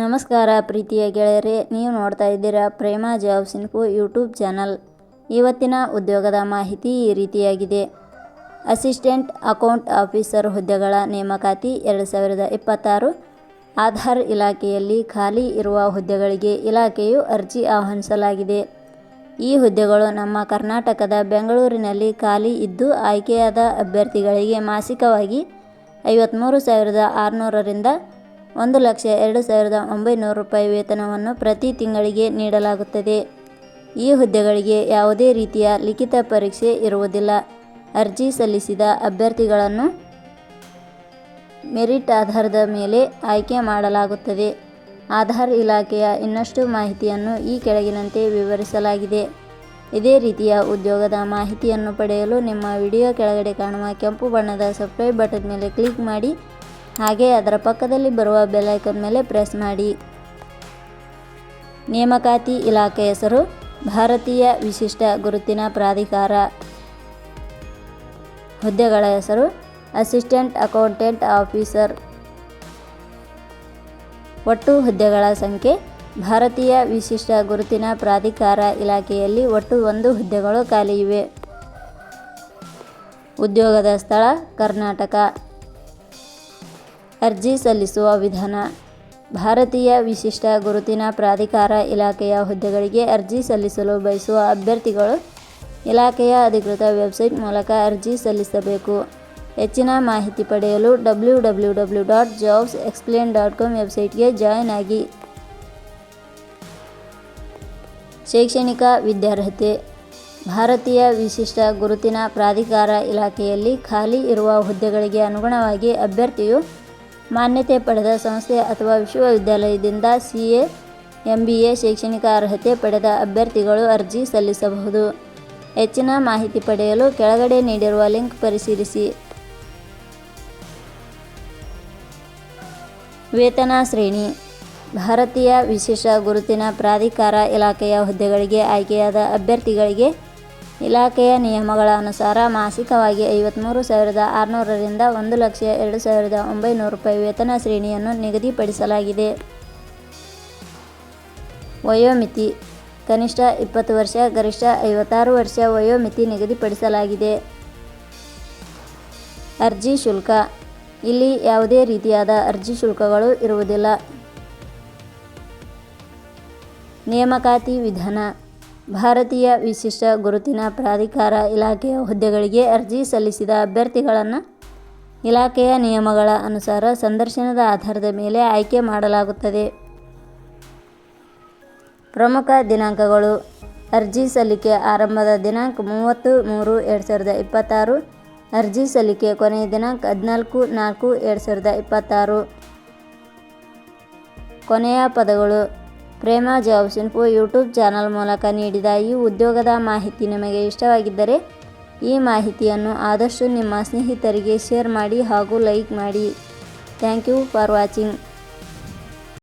ನಮಸ್ಕಾರ ಪ್ರೀತಿಯ ಗೆಳೆಯರೇ, ನೀವು ನೋಡ್ತಾ ಇದ್ದೀರಾ ಪ್ರೇಮ ಜಾಬ್ಸ್ ಇನ್ಫೋ ಯೂಟ್ಯೂಬ್ ಚಾನಲ್. ಇವತ್ತಿನ ಉದ್ಯೋಗದ ಮಾಹಿತಿ ಈ ರೀತಿಯಾಗಿದೆ. ಅಸಿಸ್ಟೆಂಟ್ ಅಕೌಂಟ್ ಆಫೀಸರ್ ಹುದ್ದೆಗಳ ನೇಮಕಾತಿ 2026. ಆಧಾರ್ ಇಲಾಖೆಯಲ್ಲಿ ಖಾಲಿ ಇರುವ ಹುದ್ದೆಗಳಿಗೆ ಇಲಾಖೆಯು ಅರ್ಜಿ ಆಹ್ವಾನಿಸಲಾಗಿದೆ. ಈ ಹುದ್ದೆಗಳು ನಮ್ಮ ಕರ್ನಾಟಕದ ಬೆಂಗಳೂರಿನಲ್ಲಿ ಖಾಲಿ ಇದ್ದು, ಆಯ್ಕೆಯಾದ ಅಭ್ಯರ್ಥಿಗಳಿಗೆ ಮಾಸಿಕವಾಗಿ 53,600 ರಿಂದ 1,02,900 ರೂಪಾಯಿ ವೇತನವನ್ನು ಪ್ರತಿ ತಿಂಗಳಿಗೆ ನೀಡಲಾಗುತ್ತದೆ. ಈ ಹುದ್ದೆಗಳಿಗೆ ಯಾವುದೇ ರೀತಿಯ ಲಿಖಿತ ಪರೀಕ್ಷೆ ಇರುವುದಿಲ್ಲ. ಅರ್ಜಿ ಸಲ್ಲಿಸಿದ ಅಭ್ಯರ್ಥಿಗಳನ್ನು ಮೆರಿಟ್ ಆಧಾರದ ಮೇಲೆ ಆಯ್ಕೆ ಮಾಡಲಾಗುತ್ತದೆ. ಆಧಾರ್ ಇಲಾಖೆಯ ಇನ್ನಷ್ಟು ಮಾಹಿತಿಯನ್ನು ಈ ಕೆಳಗಿನಂತೆ ವಿವರಿಸಲಾಗಿದೆ. ಇದೇ ರೀತಿಯ ಉದ್ಯೋಗದ ಮಾಹಿತಿಯನ್ನು ಪಡೆಯಲು ನಿಮ್ಮ ವಿಡಿಯೋ ಕೆಳಗಡೆ ಕಾಣುವ ಕೆಂಪು ಬಣ್ಣದ ಸಬ್ಸ್ಕ್ರೈಬ್ ಬಟನ್ ಮೇಲೆ ಕ್ಲಿಕ್ ಮಾಡಿ, ಹಾಗೆ ಅದರ ಪಕ್ಕದಲ್ಲಿ ಬರುವ ಬೆಲ್ ಐಕಾನ್ ಮೇಲೆ ಪ್ರೆಸ್ ಮಾಡಿ. ನೇಮಕಾತಿ ಇಲಾಖೆ ಹೆಸರು ಭಾರತೀಯ ವಿಶಿಷ್ಟ ಗುರುತಿನ ಪ್ರಾಧಿಕಾರ. ಹುದ್ದೆಗಳ ಹೆಸರು ಅಸಿಸ್ಟೆಂಟ್ ಅಕೌಂಟೆಂಟ್ ಆಫೀಸರ್. ಒಟ್ಟು ಹುದ್ದೆಗಳ ಸಂಖ್ಯೆ. ಭಾರತೀಯ ವಿಶಿಷ್ಟ ಗುರುತಿನ ಪ್ರಾಧಿಕಾರ ಇಲಾಖೆಯಲ್ಲಿ ಒಟ್ಟು 1 ಹುದ್ದೆಗಳು ಖಾಲಿ ಇವೆ. ಉದ್ಯೋಗದ ಸ್ಥಳ ಕರ್ನಾಟಕ. ಅರ್ಜಿ ಸಲ್ಲಿಸುವ ವಿಧಾನ. ಭಾರತೀಯ ವಿಶಿಷ್ಟ ಗುರುತಿನ ಪ್ರಾಧಿಕಾರ ಇಲಾಖೆಯ ಹುದ್ದೆಗಳಿಗೆ ಅರ್ಜಿ ಸಲ್ಲಿಸಲು ಬಯಸುವ ಅಭ್ಯರ್ಥಿಗಳು ಇಲಾಖೆಯ ಅಧಿಕೃತ ವೆಬ್ಸೈಟ್ ಮೂಲಕ ಅರ್ಜಿ ಸಲ್ಲಿಸಬೇಕು. ಹೆಚ್ಚಿನ ಮಾಹಿತಿ ಪಡೆಯಲು www.jobsexplain.com ವೆಬ್ಸೈಟ್ಗೆ ಜಾಯಿನ್ ಆಗಿ. ಶೈಕ್ಷಣಿಕ ವಿದ್ಯಾರ್ಹತೆ. ಭಾರತೀಯ ವಿಶಿಷ್ಟ ಗುರುತಿನ ಪ್ರಾಧಿಕಾರ ಇಲಾಖೆಯಲ್ಲಿ ಖಾಲಿ ಇರುವ ಹುದ್ದೆಗಳಿಗೆ ಅನುಗುಣವಾಗಿ ಅಭ್ಯರ್ಥಿಯು ಮಾನ್ಯತೆ ಪಡೆದ ಸಂಸ್ಥೆ ಅಥವಾ ವಿಶ್ವವಿದ್ಯಾಲಯದಿಂದ CA, MBA ಶೈಕ್ಷಣಿಕ ಅರ್ಹತೆ ಪಡೆದ ಅಭ್ಯರ್ಥಿಗಳು ಅರ್ಜಿ ಸಲ್ಲಿಸಬಹುದು. ಹೆಚ್ಚಿನ ಮಾಹಿತಿ ಪಡೆಯಲು ಕೆಳಗಡೆ ನೀಡಿರುವ ಲಿಂಕ್ ಪರಿಶೀಲಿಸಿ. ವೇತನ ಶ್ರೇಣಿ. ಭಾರತೀಯ ವಿಶಿಷ್ಟ ಗುರುತಿನ ಪ್ರಾಧಿಕಾರ ಇಲಾಖೆಯ ಹುದ್ದೆಗಳಿಗೆ ಆಯ್ಕೆಯಾದ ಅಭ್ಯರ್ಥಿಗಳಿಗೆ ಇಲಾಖೆಯ ನಿಯಮಗಳ ಅನುಸಾರ ಮಾಸಿಕವಾಗಿ 53,600 ರಿಂದ 1,02,900 ರೂಪಾಯಿ ವೇತನ ಶ್ರೇಣಿಯನ್ನು ನಿಗದಿಪಡಿಸಲಾಗಿದೆ. ವಯೋಮಿತಿ. ಕನಿಷ್ಠ 20 ವರ್ಷ, ಗರಿಷ್ಠ 56 ವರ್ಷ ವಯೋಮಿತಿ ನಿಗದಿಪಡಿಸಲಾಗಿದೆ. ಅರ್ಜಿ ಶುಲ್ಕ. ಇಲ್ಲಿ ಯಾವುದೇ ರೀತಿಯಾದ ಅರ್ಜಿ ಶುಲ್ಕಗಳು ಇರುವುದಿಲ್ಲ. ನೇಮಕಾತಿ ವಿಧಾನ. ಭಾರತೀಯ ವಿಶಿಷ್ಟ ಗುರುತಿನ ಪ್ರಾಧಿಕಾರ ಇಲಾಖೆಯ ಹುದ್ದೆಗಳಿಗೆ ಅರ್ಜಿ ಸಲ್ಲಿಸಿದ ಅಭ್ಯರ್ಥಿಗಳನ್ನು ಇಲಾಖೆಯ ನಿಯಮಗಳ ಅನುಸಾರ ಸಂದರ್ಶನದ ಆಧಾರದ ಮೇಲೆ ಆಯ್ಕೆ ಮಾಡಲಾಗುತ್ತದೆ. ಪ್ರಮುಖ ದಿನಾಂಕಗಳು. ಅರ್ಜಿ ಸಲ್ಲಿಕೆ ಆರಂಭದ ದಿನಾಂಕ 30/3/2026. ಅರ್ಜಿ ಸಲ್ಲಿಕೆ ಕೊನೆಯ ದಿನಾಂಕ 14/4/2026. ಕೊನೆಯ ಪದಗಳು. ಪ್ರೇಮ ಜಾಬ್ಸ್ ಇನ್ಫೋ ಯೂಟ್ಯೂಬ್ ಚಾನಲ್ ಮೂಲಕ ನೀಡಿದ ಈ ಉದ್ಯೋಗದ ಮಾಹಿತಿ ನಿಮಗೆ ಇಷ್ಟವಾಗಿದ್ದರೆ ಈ ಮಾಹಿತಿಯನ್ನು ಆದಷ್ಟು ನಿಮ್ಮ ಸ್ನೇಹಿತರಿಗೆ ಶೇರ್ ಮಾಡಿ ಹಾಗೂ ಲೈಕ್ ಮಾಡಿ. Thank you for watching.